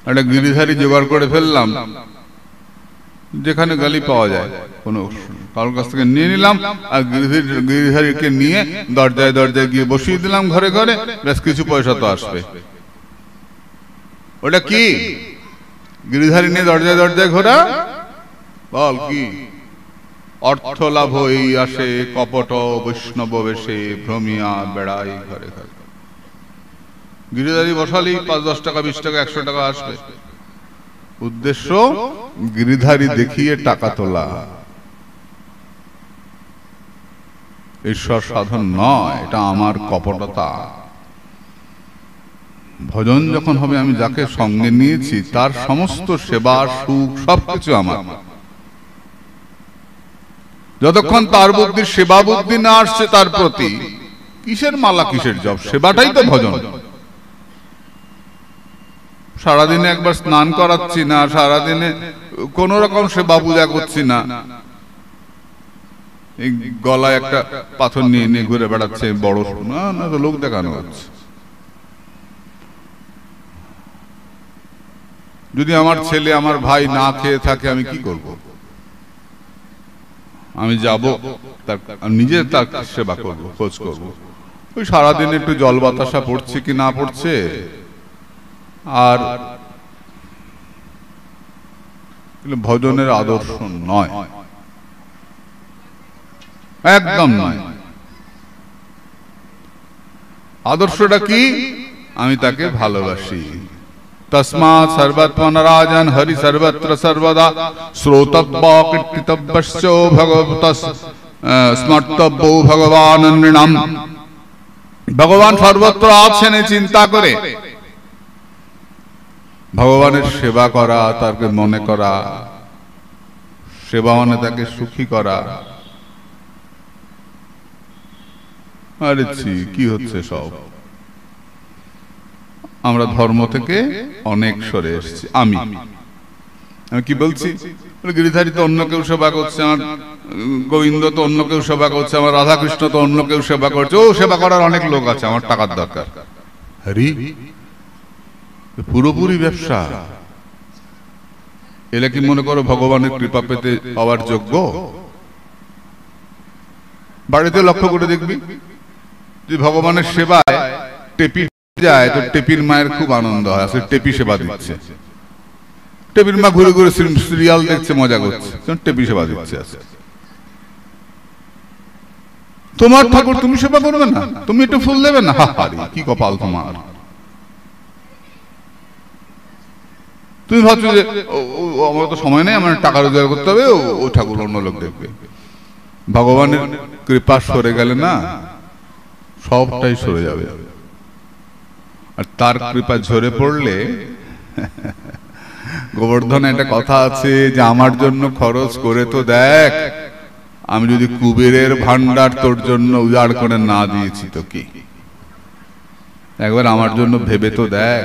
একটা গিরিধারী জোগাড় করে ফেললাম, যেখানে গালি পাওয়া যায় কোনো কারোর কাছ থেকে নিয়ে নিলাম, আর গিরিধারীকে নিয়ে দরজায় দরজায় গিয়ে বসিয়ে দিলাম ঘরে ঘরে, বেশ কিছু পয়সা তো আসবে। ওটা কি? গিরিধারী নিয়ে দরজায় দরজায় ঘোরা, বল কি? অর্থ লাভ এই আসে কপট বৈষ্ণব বেশে ভ্রমিয়া বেড়াই ঘরে ঘরে। গিরিধারী বসালেই 5-10 টাকা 20 টাকা 100 টাকা আসবে। উদ্দেশ্য গিরিধারী দেখিয়ে টাকা তোলা, ঈশ্বর সাধন নয়, এটা আমার কপটতা। ভজন যখন হবে, আমি যাকে সঙ্গে নিয়েছি তার সমস্ত সেবা সুখ সবকিছু আমার। যতক্ষণ তার বুদ্ধির সেবা বুদ্ধি না আসছে তার প্রতি, কিসের মালা কিসের জপ? সেবাটাই তো ভজন। সারাদিনে একবার স্নান করাচ্ছি না, সারাদিনে কোন রকম সেবা পূজা করছি না, এই গলায় একটা পাথর নিয়ে নিয়ে ঘুরে বেড়াচ্ছে, বড় না না তো লোক দেখানো হচ্ছে। যদি আমার ছেলে আমার ভাই না খেয়ে থাকে, আমি কি করব? আমি যাব তার নিজে তার সেবা করব, খোঁজ করব। ওই সারাদিন একটু জল বাতাসা পড়ছে কি না পড়ছে, আর ভজনের আদর্শ নয়, একদম নয়। আদর্শটা কি? আমি তাকে ভালোবাসি। তস্মাৎ সর্বত্মনরাজন হরি সর্বত্র সর্বদা শ্রোতব্য কীর্তিতব্যশ্চ ভগবতঃ স্মর্তব্য ভগবান নৃণাম। ভগবান সর্বত্র আছেন এই চিন্তা করে ভগবানের সেবা করা, তাকে মনে করা, সেবা মানে তাকে সুখী করা। আরে কি হচ্ছে সব? আমরা ধর্ম থেকে অনেক সরে এসেছি। আমি কি বলছি? গিরিধারী তো অন্য কেউ সেবা করছে, আমার গোবিন্দ তো অন্য কেউ সেবা করছে, আমার রাধাকৃষ্ণ তো অন্য কেউ সেবা করছে। ও সেবা করার অনেক লোক আছে, আমার টাকার দরকার। হরি পুরোপুরি ব্যবসা। এলে কি মনে করো ভগবানের কৃপা পেতে পাওয়ার যোগ্য? বাড়িতে লক্ষ্য করে দেখবি, যদি ভগবানের সেবায় টেপি যায় তো টেপির মায়ের খুব আনন্দ হয়, আসলে টেপি সেবা দিচ্ছে। টেপির মা ঘুরে ঘুরে সিরিয়াল দেখছে, মজা করছে, টেপি সেবা দিচ্ছে। তোমার ঠাকুর তুমি সেবা করবে না? তুমি একটু ফুল দেবে না? হারি কি কপাল তোমার! তুমি ভাবছো যে আমার তো সময় নেই, আমার টাকা রোজগার করতে হবে, ও ঠাকুর অন্য লোক দেখবে। ভগবানের কৃপা সরে গেলে না, সবটাই সরে যাবে। আর তার কৃপা ঝরে পড়লে, গোবর্ধনে একটা কথা আছে যে আমার জন্য খরচ করে তো দেখ, আমি যদি কুবেরের ভান্ডার তোর জন্য উজাড় করে না দিয়েছি তো কি? একবার আমার জন্য ভেবে তো দেখ।